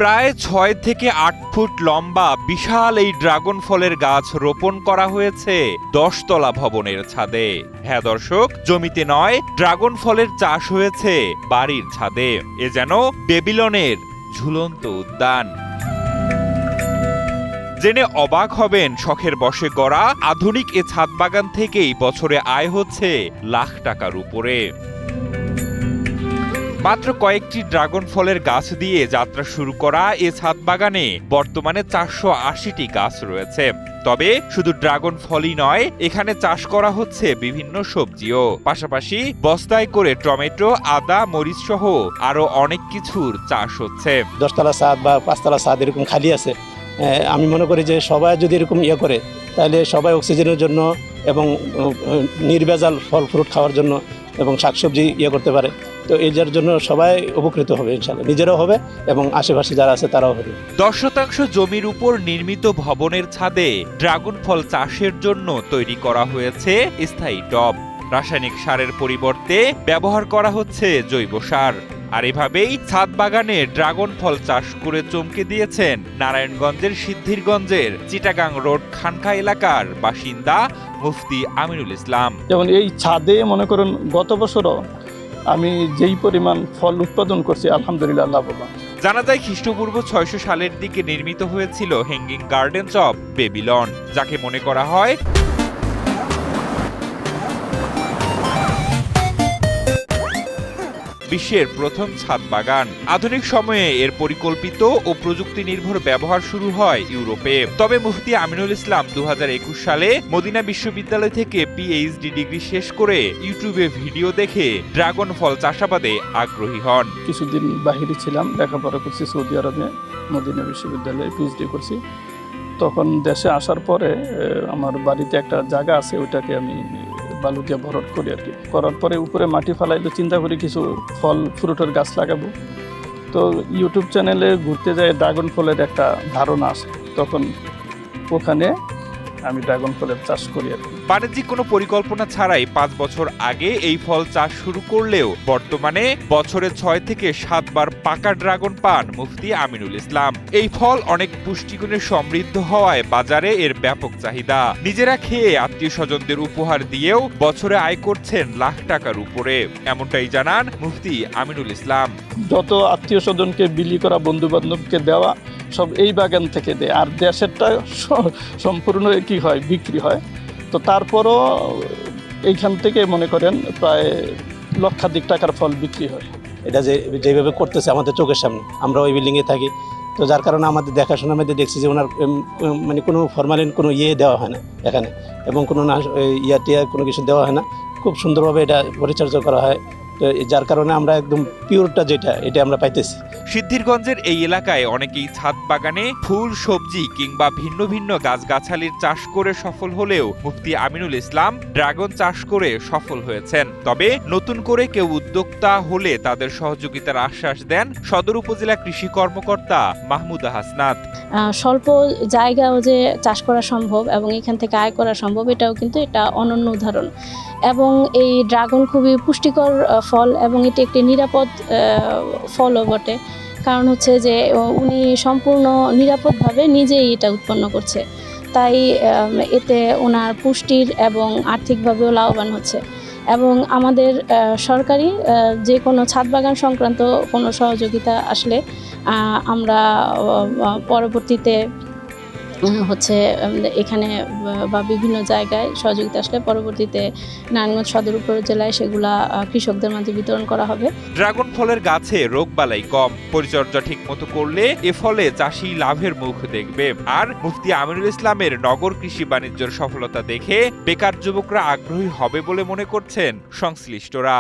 প্রায় ৬ থেকে ৮ ফুট লম্বা বিশাল এই ড্রাগন ফলের গাছ রোপণ করা হয়েছে ১০ তলা ভবনের ছাদে। হ্যাঁ দর্শক, জমিতে নয়, ড্রাগন ফলের চাষ হয়েছে বাড়ির ছাদে। এ যেন বেবিলনের ঝুলন্ত উদ্যান। জেনে অবাক হবেন, শখের বশে গড়া আধুনিক এ ছাদ বাগান থেকেই বছরে আয় হচ্ছে লাখ টাকার উপরে। মাত্র কয়েকটি ড্রাগন ফলের গাছ দিয়ে যাত্রা শুরু করা এ ছাদ বাগানে বর্তমানে ৪৮০টি গাছ রয়েছে। তবে শুধু ড্রাগন ফলই নয়, এখানে চাষ করা হচ্ছে বিভিন্ন সবজিও। পাশাপাশি বস্তায় করে টমেটো, আদা, মরিচ সহ আরো অনেক কিছুর চাষ হচ্ছে। ১০ তলা ছাদ বা ৫ তলা ছাদ এরকম খালি আছে। আমি মনে করি যে সবাই যদি এরকম করে, তাহলে সবাই অক্সিজেনের জন্য এবং নির্ভেজাল ফল ফ্রুট খাওয়ার জন্য এবং শাকসবজি করতে পারে। তো এর জন্য সবাই উপকৃত হবে, ইনশাআল্লাহ নিজেরাও হবে এবং আশেপাশে যারা আছে তারাও হবে। ১০ শতাংশ জমির উপর নির্মিত ভবনের ছাদে ড্রাগন ফল চাষের জন্য তৈরি করা হয়েছে স্থায়ী টব। রাসায়নিক সারের পরিবর্তে ব্যবহার করা হচ্ছে জৈব সার। আর এভাবেই ছাদ বাগানে ড্রাগন ফল চাষ করে চমকে দিয়েছেন নারায়ণগঞ্জের সিদ্ধিরগঞ্জের চিটাগাং রোড খানকা এলাকার বাসিন্দা মুফতি আমিনুল ইসলাম। যেমন এই ছাদে মনে করুন গত বছরও আমি যেই পরিমাণ ফল উৎপাদন করছি, আলহামদুলিল্লাহ লাভবান। জানা যায় খ্রিস্টপূর্ব ৬০০ সালের দিকে নির্মিত হয়েছিল হ্যাঙ্গিং গার্ডেনস অব বেবিলন, যাকে মনে করা হয় বিশ্বের প্রথম ছাদ বাগান। আধুনিক সময়ে এর পরিকল্পিত ও প্রযুক্তি নির্ভর ব্যবহার শুরু হয় ইউরোপে। তবে মুফতি আমিনুল ইসলাম ২০২১ সালে মদিনা বিশ্ববিদ্যালয় থেকে পিএইচডি ডিগ্রি শেষ করে ইউটিউবে ভিডিও দেখে ড্রাগন ফল চাষাবাদে আগ্রহী হন। কিছুদিন বাহিরে ছিলাম, লেখাপড়া করছি সৌদি আরবে, মদিনা বিশ্ববিদ্যালয়ে পিএইচডি করছি। তখন দেশে আসার পরে আমার বাড়িতে একটা জায়গা আছে, ওইটাকে আমি বালু দিয়ে ভরট করি আর কি। করার পরে উপরে মাটি ফেলাইলে চিন্তা করি কিছু ফল ফ্রুটের গাছ লাগাবো। তো ইউটিউব চ্যানেলে ঘুরতে যায় ড্রাগন ফলের একটা ধারণা আসে, তখন ওখানে আমি ড্রাগন ফলের চাষ করি আর কি। বাণিজ্যিক কোনো পরিকল্পনা ছাড়াই ৫ বছর আগে এই ফল চাষ শুরু করলেও বর্তমানে বছরে ৬ থেকে ৭ বার পাকা ড্রাগন পান মুফতি আমিনুল ইসলাম। এই ফল অনেক পুষ্টিগুণে সমৃদ্ধ হওয়ায় বাজারে এর ব্যাপক চাহিদা। নিজেরা খেয়ে আত্মীয় স্বজনদের উপহার দিয়েও বছরে আয় করছেন লাখ টাকার উপরে, এমনটাই জানান মুফতি আমিনুল ইসলাম। যত আত্মীয় স্বজনকে বিলি করা, বন্ধু বান্ধবকে দেওয়া, সব এই বাগান থেকে দেয়। আর দেশেরটা সম্পূর্ণ কি হয়, বিক্রি হয়। তো তারপরও এইখান থেকে মনে করেন প্রায় লক্ষাধিক টাকার ফল বিক্রি হয়। এটা যেভাবে করতেছে আমাদের চোখের সামনে, আমরা ওই বিল্ডিংয়ে থাকি, তো যার কারণে আমাদের দেখাশোনার মধ্যে দেখছি যে ওনার মানে কোনো ফরমালিন কোনো দেওয়া হয় না এখানে, এবং কোনো টিয়া কোনো কিছু দেওয়া হয় না। খুব সুন্দরভাবে এটা পরিচর্যা করা হয়, যার কারণে আমরা একদম পিওরটা এটা আমরা পাইতেছি। সিদ্ধিরগঞ্জের এই এলাকায় অনেকেই ছাদ বাগানে ফুল, সবজি কিংবা ভিন্ন ভিন্ন গাছগাছালির চাষ করে সফল হলেও মুফতি আমিনুল ইসলাম ড্রাগন চাষ করে সফল হয়েছেন। তবে নতুন করে কেউ উদ্যোক্তা হলে তাদের সহযোগিতার আশ্বাস দেন সদর উপজেলা কৃষি কর্মকর্তা মাহমুদা হাসনাত। স্বল্প জায়গাও যে চাষ করা সম্ভব এবং এখান থেকে আয় করা সম্ভব, এটাও কিন্তু এটা অনন্য উদাহরণ। এবং এই ড্রাগন খুবই পুষ্টিকর ফল এবং এটি একটি নিরাপদ ফলও বটে। কারণ হচ্ছে যে উনি সম্পূর্ণ নিরাপদভাবে নিজেই এটা উৎপন্ন করছে, তাই এতে ওনার পুষ্টির এবং আর্থিকভাবেও লাভবান হচ্ছে। এবং আমাদের সরকারি যে কোনো ছাদ বাগান সংক্রান্ত কোনো সহযোগিতা আসলে আমরা পরবর্তীতে হচ্ছে এখানে বা বিভিন্ন জায়গায় সহযোগিতা আসলে পরবর্তীতে নারায়ণগঞ্জ সদর উপজেলায় সেগুলা কৃষকদের মাঝে বিতরণ করা হবে। ড্রাগন ফলের গাছে রোগবালাই কম, পরিচর্যা ঠিক মতো করলে এ ফলে চাষি লাভের মুখ দেখবে। আর মুফতি আমিনুল ইসলামের নগর কৃষি বাণিজ্যের সফলতা দেখে বেকার যুবকরা আগ্রহী হবে বলে মনে করছেন সংশ্লিষ্টরা।